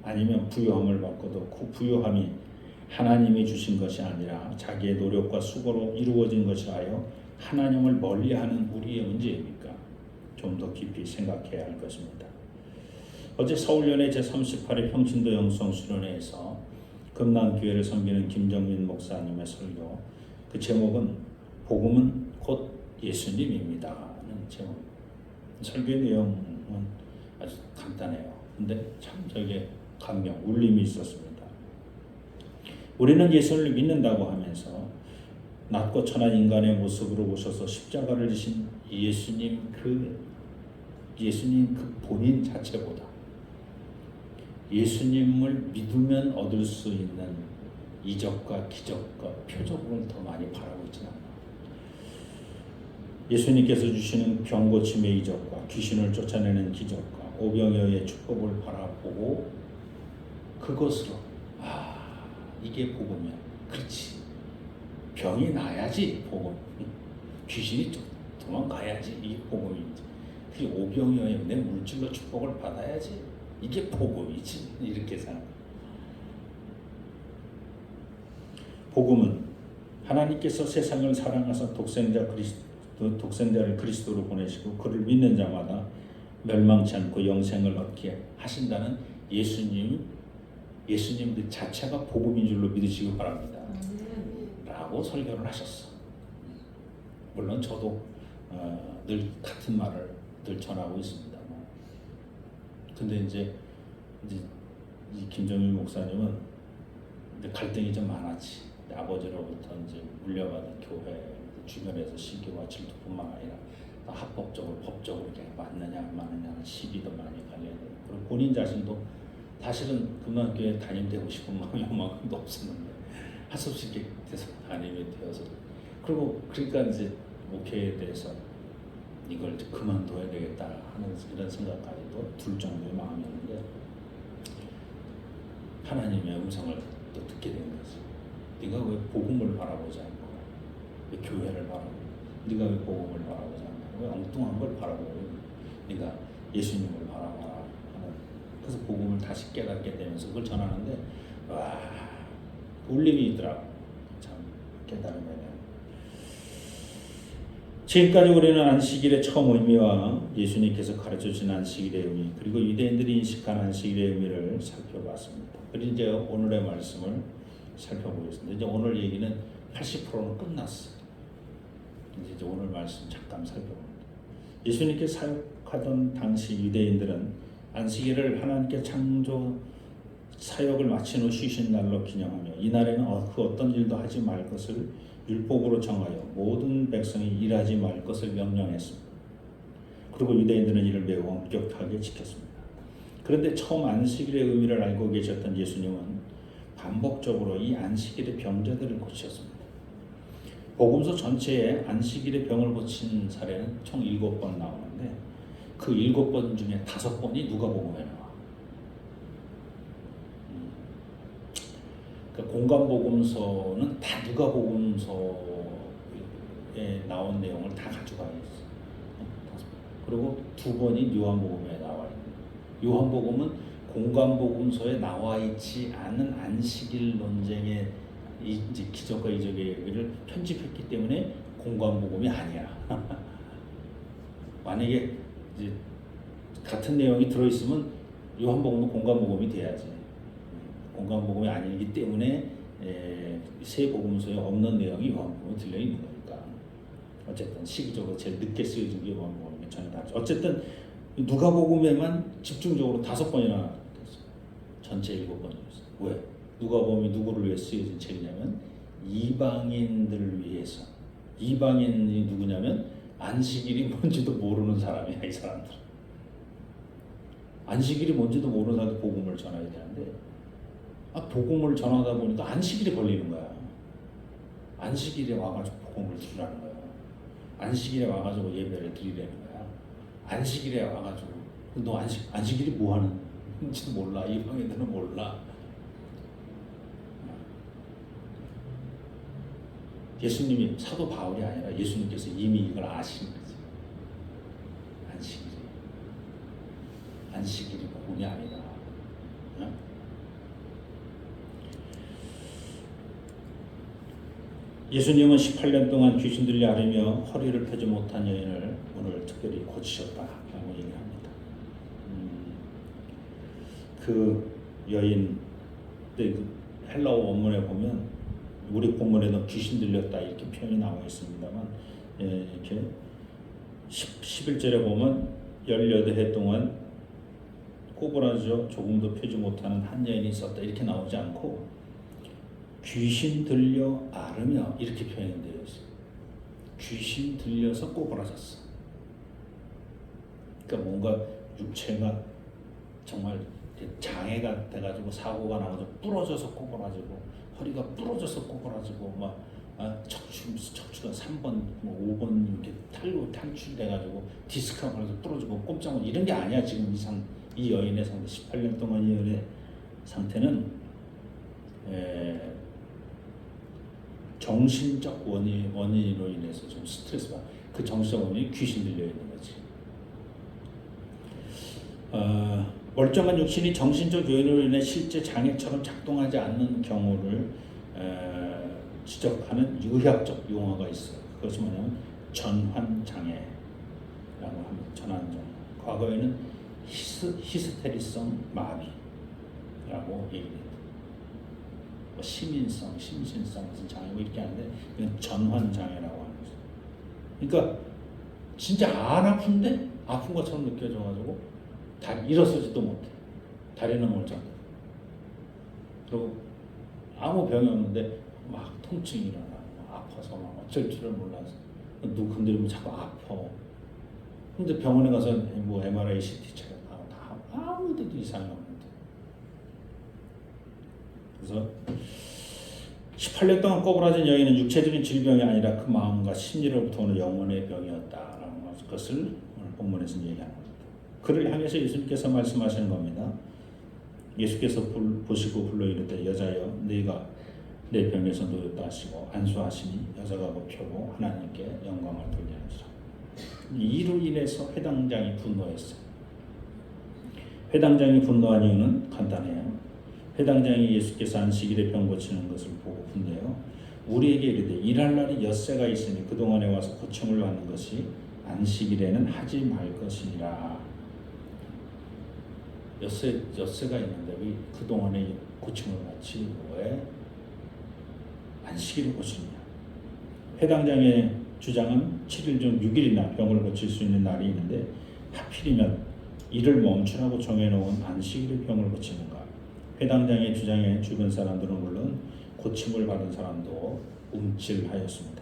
아니면 부유함을 받고도 그 부유함이 하나님이 주신 것이 아니라 자기의 노력과 수고로 이루어진 것이라여 하나님을 멀리하는 우리의 문제입니까? 좀 더 깊이 생각해야 할 것입니다. 어제 서울연회 제38회 평신도 영성 수련회에서 금난교회를 섬기는 김정민 목사님의 설교, 그 제목은 복음은 곧 예수님입니다는 제목입니다. 설교의 내용은 아주 간단해요. 근데 참 저게 감명, 울림이 있었습니다. 우리는 예수를 믿는다고 하면서 낮고 천한 인간의 모습으로 오셔서 십자가를 지신 예수님 그 본인 자체보다 예수님을 믿으면 얻을 수 있는 이적과 기적과 표적을 더 많이 바라고 있지 않나. 예수님께서 주시는 병고침의 이적과 귀신을 쫓아내는 기적과 오병이어의 축복을 바라보고 그것으로 이게 복음이야. 그렇지. 병이 나야지 복음. 귀신이 도망가야지 이게 복음이지. 그 오병이어의 내 물질로 축복을 받아야지 이게 복음이지. 이렇게 생각. 복음은 하나님께서 세상을 사랑하사 독생자를 그리스도로 보내시고 그를 믿는 자마다 멸망치 않고 영생을 얻게 하신다는 예수님 그 자체가 복음인 줄로 믿으시기 바랍니다. 라고 설교를 하셨어. 물론 저도 늘 같은 말을 늘 전하고 있습니다. 근데 이제 이 김정민 목사님은 갈등이 좀 많았지. 아버지로부터 이제 물려받은 교회 주변에서 시기와 질투뿐만 아니라 합법적으로 법적으로 이게 맞느냐 안 맞느냐는 시비도 많이 갈려되고, 그리고 본인 자신도 사실은 금난교회 담임되고 싶은 마음이 요만큼도 없었는데 할 수 없이 돼서 담임이 되어서, 그리고 그러니까 이제 목회에 대해서 이걸 이제 그만둬야 되겠다 하는 이런 생각까지도 들 정도의 마음이었는데 하나님의 음성을 또 듣게 된 거지. 네가 왜 복음을 바라보지 않고 왜 교회를 바라보고, 네가 왜 복음을 바라보지 않고 왜 엉뚱한 걸 바라보고, 네가 예수님을 바라봐라 하는, 그래서 복음을 다시 깨닫게 되면서 그걸 전하는데 와, 울림이 있더라고. 참 깨달음에. 지금까지 우리는 안식일의 처음 의미와 예수님께서 가르쳐주신 안식일의 의미, 그리고 유대인들이 인식한 안식일의 의미를 살펴봤습니다. 그리고 이제 오늘의 말씀을 살펴보겠습니다. 이제 오늘 얘기는 80%는 끝났어. 이제 오늘 말씀 잠깐 살펴봅니다. 예수님께 사역하던 당시 유대인들은 안식일을 하나님께 창조 사역을 마친 후 쉬신 날로 기념하며 이날에는 그 어떤 일도 하지 말 것을 율법으로 정하여 모든 백성이 일하지 말 것을 명령했습니다. 그리고 유대인들은 이를 매우 엄격하게 지켰습니다. 그런데 처음 안식일의 의미를 알고 계셨던 예수님은 반복적으로 이 안식일의 병자들을 고치셨습니다. 복음서 전체에 안식일의 병을 고친 사례는 총 7번 나오는데 그 7번 중에 5번이 누가복음에 나와. 그러니까 공간복음서는 다 누가복음서에 나온 내용을 다 가져가 있어. 그리고 2번이 요한복음에 나와 있는. 요한복음은 공간복음서에 나와 있지 않은 안식일 논쟁의 이제 기적과 이적의 얘기를 편집했기 때문에 공간복음이 아니야. 만약에 이제 같은 내용이 들어있으면 요한복음은 공간복음이 돼야지. 공간복음이 아니기 때문에 세 복음서에 없는 내용이 요한복음에 들려 있는 거니까. 어쨌든 시기적으로 제일 늦게 쓰여진 게 요한복음이 전혀 다르죠. 어쨌든 누가복음에만 집중적으로 5번이나 됐어요. 전체 7번이었어요. 왜? 누가복음이 누구를 위해 쓰여진 책이냐면 이방인들을 위해서. 이방인이 누구냐면 안식일이 뭔지도 모르는 사람이야. 이 사람들. 안식일이 뭔지도 모르는 사람한테 복음을 전해야 되는데 복음을 전하다 보니까 안식일에 걸리는 거야. 안식일에 와가지고 복음을 들으라는 거야. 안식일에 와가지고 예배를 드리라는 거야. 안식일에 와가지고 너 안식일이 뭐 하는지도 몰라. 이방인들은 몰라. 예수님이 사도 바울이 아니라 예수님께서 이미 이걸 아시는 거지. 안식일이 복음이 아니다. 예수님은 18년 동안 귀신 들려 앓으며 허리를 펴지 못한 여인을 오늘 특별히 고치셨다라고 얘기를 합니다. 그 여인, 그 헬라어 원문에 보면 우리 본문에는 귀신 들렸다 이렇게 표현이 나와 있습니다만 이렇게 11절에 보면 18해 동안 꼬부라져 조금도 펴지 못하는 한 여인이 있었다 이렇게 나오지 않고 귀신 들려 앓으며 이렇게 표현이 되어 있어요. 귀신 들려서 꼬부라졌어. 그러니까 뭔가 육체가 정말 장애가 돼가지고 사고가 나가지고 부러져서 꼬부라지고 허리가 부러져서 꼬부라지고 막 척추가 3번, 5번 이렇게 탈출돼가지고 디스크가 걸려서 부러지고 꼼짝 못 이런 게 아니야. 지금 이 여인의 상태, 18년 동안 이 여인의 상태는 정신적 원인으로 인해서 좀 스트레스가 그 정신적 원인이 귀신 들려 있는 거지. 멀쩡한 육신이 정신적 요인으로 인해 실제 장애처럼 작동하지 않는 경우를 지적하는 의학적 용어가 있어요. 그것이 뭐냐면 전환장애라고 합니다. 전환장애. 과거에는 히스테리성 마비라고 얘기해요. 시민성, 심신성 무슨 장애 뭐 이렇게 하는데 이건 전환장애라고 하는 거죠. 그러니까 진짜 안 아픈데 아픈 것처럼 느껴져가지고 일어서지도 못해. 다리는 멀쩡해. 그리고 아무 병이 없는데 막 통증이 일어나. 아파서 막 어쩔 줄을 몰라서 누구 건드리면 자꾸 아파. 근데 병원에 가서 뭐 MRI, CT 체크하고 다 아무데도 이상이 없는데. 그래서 18년 동안 꼬부라진 여인은 육체적인 질병이 아니라 그 마음과 심리로부터 오는 영혼의 병이었다라는 것을 오늘 본문에서 얘기하는 겁니다. 그를 향해서 예수님께서 말씀하시는 겁니다. 예수께서 보시고 불러 이르되 여자여 네가 내 병에서 놓였다 하시고 안수하시니 여자가 곧 펴고 하나님께 영광을 돌리는지라. 이로 인해서 회당장이 분노했어요. 회당장이 분노한 이유는 간단해요. 회당장이 예수께서 안식일에 병 고치는 것을 보고 분노해요. 우리에게 이르되 일할 날이 엿새가 있으니 그동안에 와서 고침을 받는 것이 안식일에는 하지 말 것이니라. 엿새가 있는데 왜 그동안에 고침을 받지 왜 안식일을 고치느냐. 회당장의 주장은 7일 중 6일이나 병을 고칠 수 있는 날이 있는데 하필이면 이를 멈추라고 정해놓은 안식일의 병을 고치는가? 회당장의 주장에 죽은 사람들은 물론 고침을 받은 사람도 움찔하였습니다.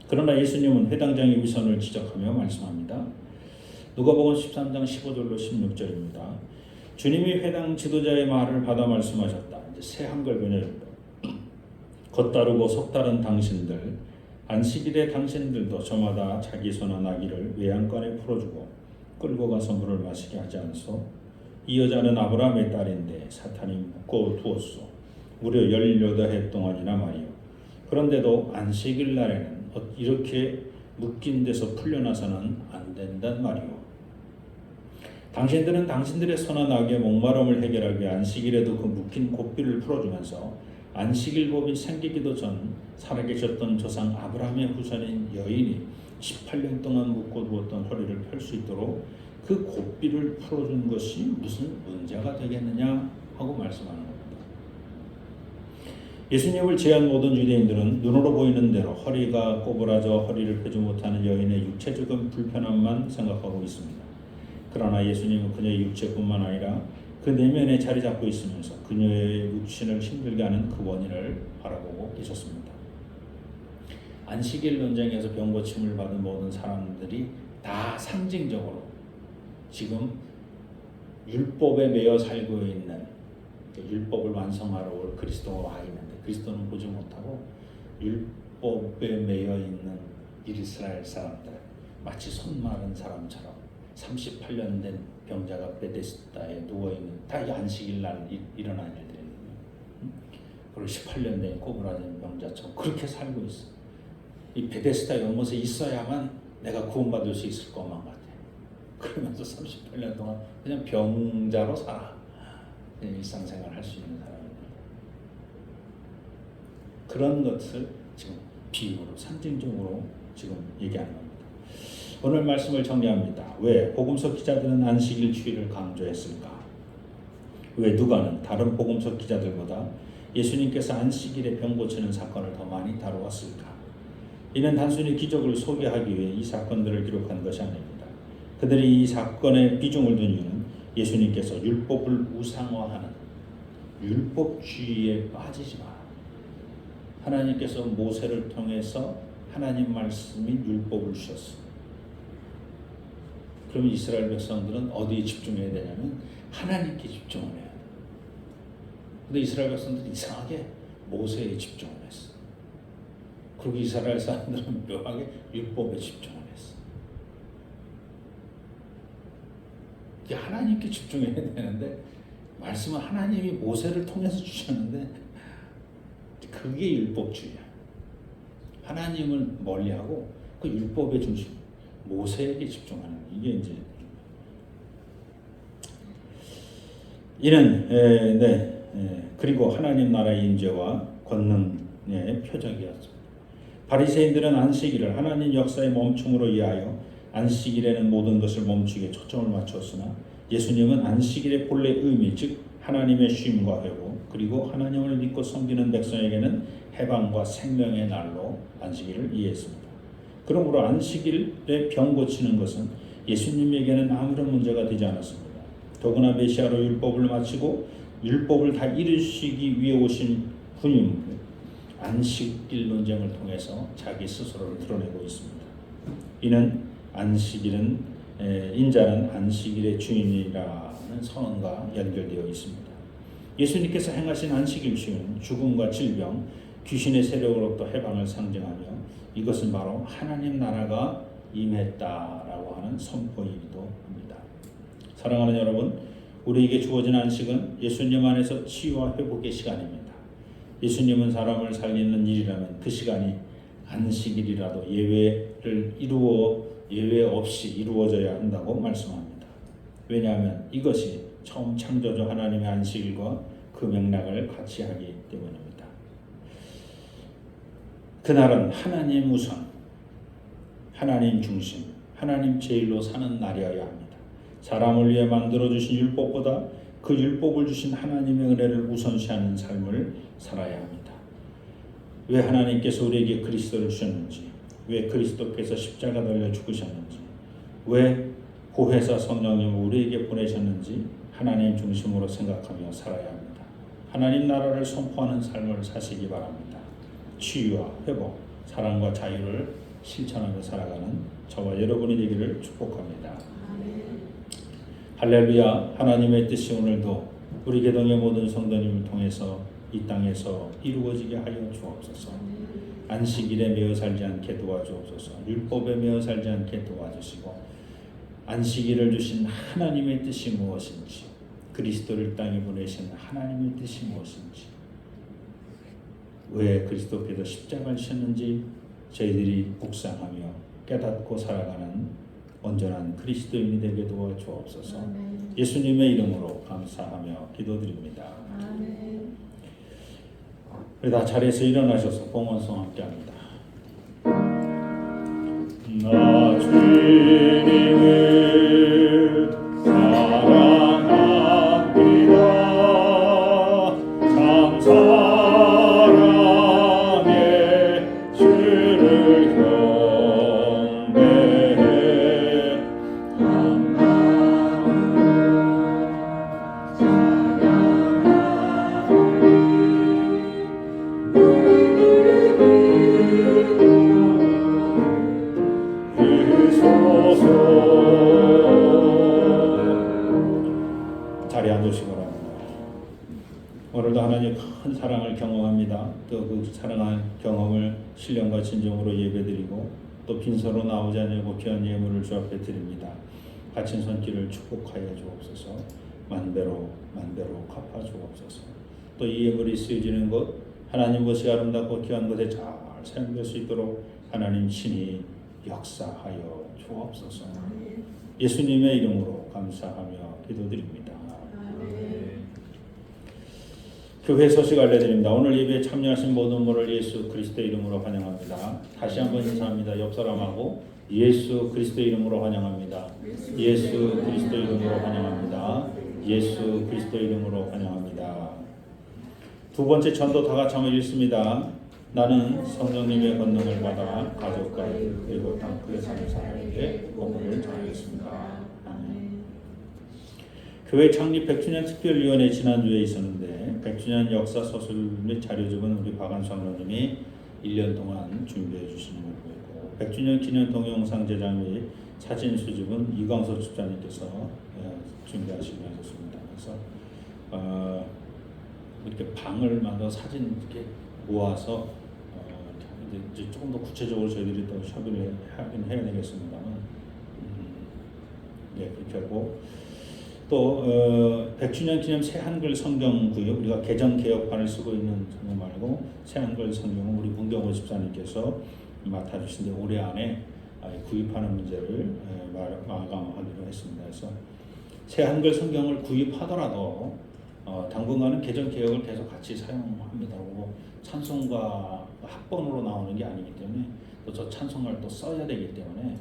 그러나 예수님은 회당장의 위선을 지적하며 말씀합니다. 누가복음 13장 15절로 16절입니다. 주님이 회당 지도자의 말을 받아 말씀하셨다. 이제 새 한글 번역입니다. 겉다르고 속다른 당신들, 안식일에 당신들도 저마다 자기 소나 나귀를 외양간에 풀어주고 끌고 가서 물을 마시게 하지 않소? 이 여자는 아브라함의 딸인데 사탄이 묶어 두었소. 무려 18해 동안이나 말이요. 그런데도 안식일 날에는 이렇게 묶인 데서 풀려나서는 안 된단 말이오. 당신들은 당신들의 소나 나귀의 목마름을 해결하기 위해 안식일에도 그 묶인 고삐를 풀어주면서 안식일법이 생기기도 전 살아계셨던 조상 아브라함의 후손인 여인이 18년 동안 묶어두었던 허리를 펼 수 있도록 그 고삐를 풀어준 것이 무슨 문제가 되겠느냐 하고 말씀하는 겁니다. 예수님을 제한 모든 유대인들은 눈으로 보이는 대로 허리가 꼬부라져 허리를 펴지 못하는 여인의 육체적인 불편함만 생각하고 있습니다. 그러나 예수님은 그녀의 육체뿐만 아니라 그 내면에 자리 잡고 있으면서 그녀의 육신을 힘들게 하는 그 원인을 바라보고 계셨습니다. 안식일 논쟁에서 병고침을 받은 모든 사람들이 다 상징적으로 지금 율법에 매여 살고 있는, 율법을 완성하러 올 그리스도가 와 있는데 그리스도는 보지 못하고 율법에 매여 있는 이스라엘 사람들, 마치 손 마른 사람처럼 38년 된 병자가 베데스다에 누워있는, 다 안식일 날 일어난 일들이거든요. 그리고 18년 된 꼬부라진 병자처럼 그렇게 살고 있어. 이 베데스다 연못에 있어야만 내가 구원받을 수 있을 것만 같아. 그러면서 38년 동안 그냥 병자로 살아. 일상생활 할 수 있는 사람입니다. 그런 것을 지금 비유로, 상징적으로 지금 얘기하는 겁니다. 오늘 말씀을 정리합니다. 왜 복음서 기자들은 안식일 주의를 강조했을까? 왜 누가는 다른 복음서 기자들보다 예수님께서 안식일에 병 고치는 사건을 더 많이 다루었을까? 이는 단순히 기적을 소개하기 위해 이 사건들을 기록한 것이 아닙니다. 그들이 이 사건에 비중을 둔 이유는 예수님께서 율법을 우상화하는 율법주의에 빠지지 마. 하나님께서 모세를 통해서 하나님 말씀인 율법을 주셨어. 그러면 이스라엘 백성들은 어디에 집중해야 되냐면 하나님께 집중을 해야 돼. 근데 이스라엘 백성들이 이상하게 모세에 집중을 했어. 그리고 이스라엘 사람들은 묘하게 율법에 집중을 했어. 이게 하나님께 집중해야 되는데 말씀은 하나님이 모세를 통해서 주셨는데 그게 율법주의야. 하나님을 멀리하고 그 율법의 중심, 모세에게 집중하는, 이게 이제 이는 그리고 하나님 나라의 임재와 권능의 표적이었습니다. 바리새인들은 안식일을 하나님 역사의 멈춤으로 이해하여 안식일에는 모든 것을 멈추게 초점을 맞췄으나 예수님은 안식일의 본래 의미, 즉 하나님의 쉼과 회복, 그리고 하나님을 믿고 섬기는 백성에게는 해방과 생명의 날로 안식일을 이해했습니다. 그러므로 안식일에 병 고치는 것은 예수님에게는 아무런 문제가 되지 않았습니다. 더구나 메시아로 율법을 마치고 율법을 다 이루시기 위해 오신 분인 안식일 논쟁을 통해서 자기 스스로를 드러내고 있습니다. 이는 안식일은 인자는 안식일의 주인이라는 선언과 연결되어 있습니다. 예수님께서 행하신 안식일 주인, 죽음과 질병, 귀신의 세력으로부터 해방을 상징하며 이것은 바로 하나님 나라가 임했다라고 하는 선포이기도 합니다. 사랑하는 여러분, 우리에게 주어진 안식은 예수님 안에서 치유와 회복의 시간입니다. 예수님은 사람을 살리는 일이라면 그 시간이 안식일이라도 예외 없이 이루어져야 한다고 말씀합니다. 왜냐하면 이것이 처음 창조주 하나님의 안식일과 그 맥락을 같이 하기 때문입니다. 그날은 하나님 우선, 하나님 중심, 하나님 제일로 사는 날이어야 합니다. 사람을 위해 만들어주신 율법보다 그 율법을 주신 하나님의 은혜를 우선시하는 삶을 살아야 합니다. 왜 하나님께서 우리에게 그리스도를 주셨는지, 왜 그리스도께서 십자가 달려 죽으셨는지, 왜 보혜사 성령님을 우리에게 보내셨는지 하나님 중심으로 생각하며 살아야 합니다. 하나님 나라를 선포하는 삶을 사시기 바랍니다. 치유와 회복, 사랑과 자유를 실천하며 살아가는 저와 여러분이 되기를 축복합니다. 할렐루야. 하나님의 뜻이 오늘도 우리 개동의 모든 성도님을 통해서 이 땅에서 이루어지게 하여 주옵소서. 안식일에 매여 살지 않게 도와주옵소서. 율법에 매여 살지 않게 도와주시고, 안식일을 주신 하나님의 뜻이 무엇인지, 그리스도를 땅에 보내신 하나님의 뜻이 무엇인지, 왜 그리스도께서 십자가를 지셨는지 저희들이 묵상하며 깨닫고 살아가는 온전한 그리스도인이 되게 도와주옵소서. 예수님의 이름으로 감사하며 기도드립니다. 우리 다 자리에서 일어나셔서 봉헌송 함께합니다. 나 주님을 사랑합니다. 참 사랑의 주를 경배해. 자리에 앉으시기 바랍니다. 오늘도 하나님의 큰 사랑을 경험합니다. 또 그 사랑한 경험을 신령과 진정으로 예배드리고 또 빈서로 나오지 않냐고 귀한 예물을 주 앞에 드립니다. 갇힌 손길을 축복하여 주옵소서. 만배로 갚아 주옵소서. 또 이 예물이 쓰여지는 것, 하나님 것이 아름답고 귀한 것에 잘 사용될 수 있도록 하나님 친히 역사하여 주옵소서. 예수님의 이름으로 감사하며 기도드립니다. 교회 소식 알려드립니다. 오늘 예배에 참여하신 모든 분을 예수 그리스도의 이름으로 환영합니다. 다시 한번 인사합니다. 옆 사람하고 예수 그리스도의 이름으로 환영합니다. 예수 그리스도의 이름으로 환영합니다. 예수 그리스도의 이름으로 환영합니다. 두 번째 전도 다 같이 한번 읽습니다. 나는 성령님의 권능을 받아 가족과 그리고 땅 끝에 사는 사람에게 복음을 전하겠습니다. 교회 창립 100주년 특별위원회 지난주에 있었는데 100주년 역사 서술 및 자료집은 우리 박한수 장로님이 1년 동안 준비해 주시는 걸 보이고, 100주년 기념 동영상 제작 및 사진 수집은 이광석 집사님께서 준비하시고 하셨습니다. 그래서 이렇게 방을 만들어 사진 이렇게 모아서 이제 조금 더 구체적으로 저희들이 또 협의를 하긴 해야 되겠습니다만, 그렇게 하고 또 100주년 기념 새 한글 성경 구역, 우리가 개정 개혁판을 쓰고 있는 성경 말고 새 한글 성경은 우리 문경호 집사님께서 맡아주신데 올해 안에 구입하는 문제를 마감하기로 했습니다. 그래서 새 한글 성경을 구입하더라도 당분간은 개정 개혁을 계속 같이 사용합니다. 그리고 찬송가 합본으로 나오는 게 아니기 때문에 또 저 찬송가를 또 써야 되기 때문에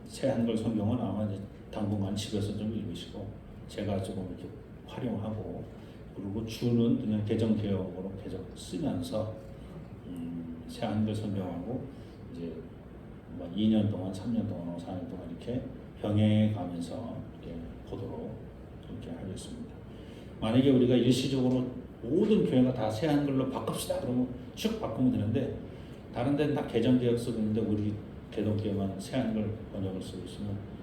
새 한글 성경은 아마 이제 당분간 집에서 좀 읽으시고 제가 조금 이렇게 활용하고, 그리고 주는 그냥 개정 개혁으로 계속 쓰면서 새 한글 성경하고 이제 2년 동안, 3년 동안, 4년 동안 이렇게 병행해 가면서 이렇게 보도록 그렇게 하겠습니다. 만약에 우리가 일시적으로 모든 교회가 다 새 한글로 바꿉시다 그러면 쭉 바꾸면 되는데, 다른 데는 다 개정 개혁 쓰고 있는데 우리 개동교회만 새 한글 번역을 쓰고 있으면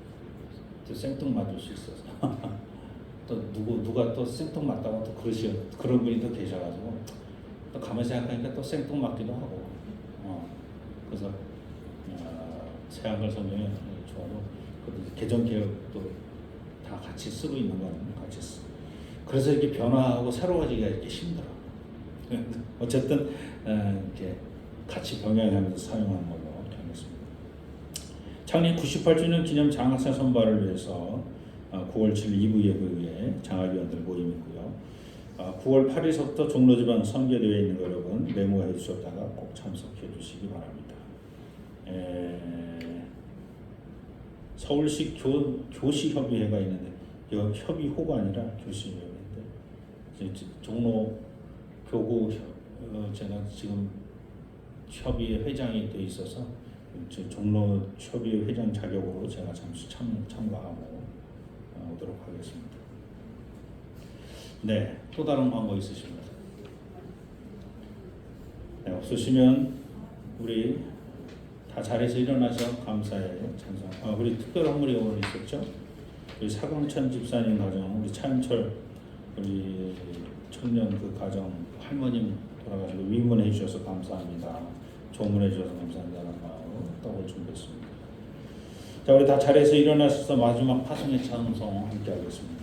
또 생뚱맞을 수 있어서 또 누가 또 생뚱맞다고 또 그런 분이 또 계셔가지고 또 가만히 생각하니까 또 생뚱맞기도 하고, 그래서 새 한글 성경이 좋아도 개정 개혁도 다 같이 쓰고 있는 건 같이 쓰. 그래서 이렇게 변화하고 새로워지기가 이렇게 힘들어. 어쨌든 이렇게 같이 병행하면서 사용하는 걸로 하겠습니다. 창립 98주년 기념 장학사 선발을 위해서 9월 7일 2부 예배에 장학위원들 모임이고요. 9월 8일서부터 종로지방 선교대회에 있는 거 여러분 메모해 주셨다가 꼭 참석해 주시기 바랍니다. 서울시 교시협의회가 있는데 협의호가 아니라 교시협의회인데 종로 교구 제가 지금 협의회 회장이 돼 있어서 종로 협의회 회장 자격으로 제가 잠시 참가하고 오도록 하겠습니다. 네, 또 다른 광고 있으십니까? 네, 없으시면 우리 다 자리에서 일어나서 감사에 찬성. 우리 특별 헌물이 오늘 있었죠? 우리 사광천 집사님 가정, 우리 차윤철 우리 청년 그 가정 할머님 돌아가시고 위문해 주셔서 감사합니다. 조문해 주셔서 감사합니다는 마음으로 떡을 준비했습니다. 자, 우리 다 자리에서 일어나셔서 마지막 파송의 찬송 함께 하겠습니다.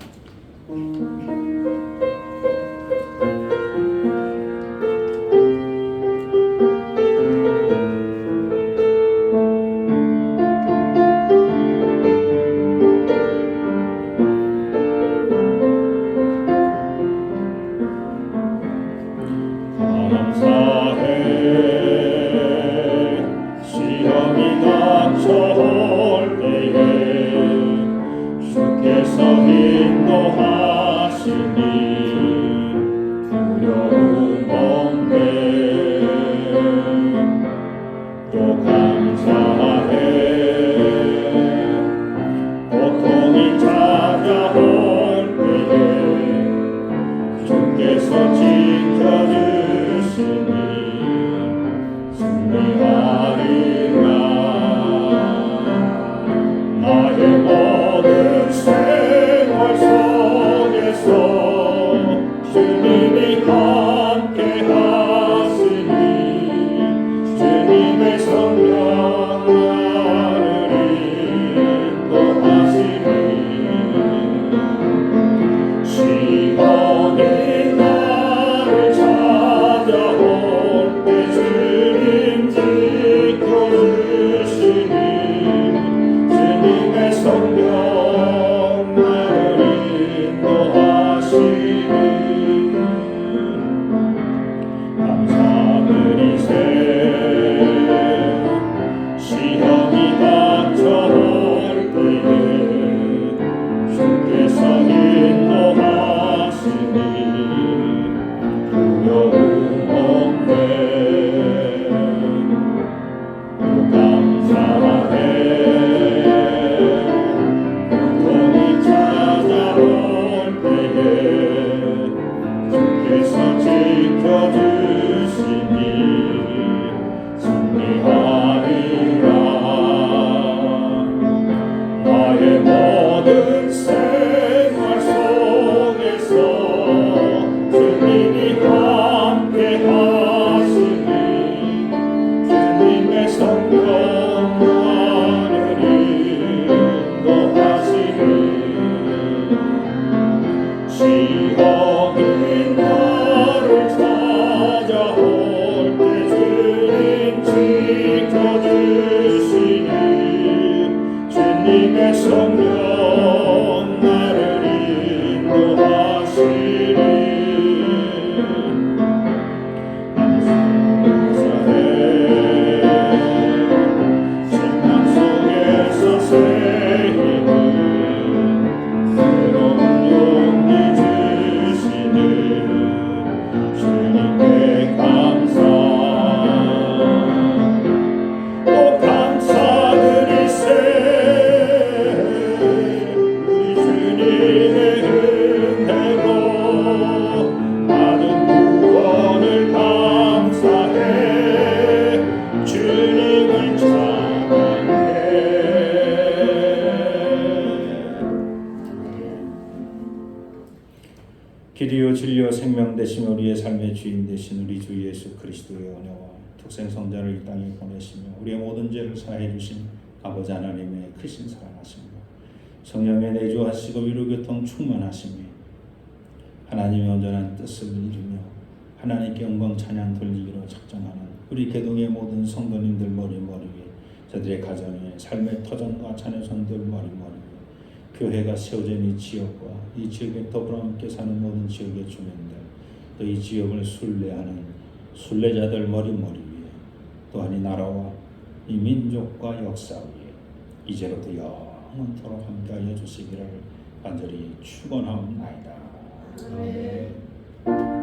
길이요 진리요 생명 되시며 우리의 삶의 주인 되신 우리 주 예수 그리스도의 은혜와 독생성자를 이 땅에 보내시며 우리의 모든 죄를 사해 주신 아버지 하나님의 크신 사랑하심과 성령의 내주하시고 위로교통 충만하심이 하나님의 온전한 뜻을 이루며 하나님께 영광 찬양 돌리기로 작정하는 우리 개동의 모든 성도님들 머리 위에 저들의 가정에 삶의 터전과 자녀손들 머리 위에 교회가 세워진 이 지역과 이 지역에 더불어 함께 사는 모든 지역의 주민들 또 이 지역을 순례하는 순례자들 머리 위에 또한 이 나라와 이 민족과 역사 위에 이제로도 영원토록 함께하여 주시기를 간절히 축원하옵나이다. 아멘.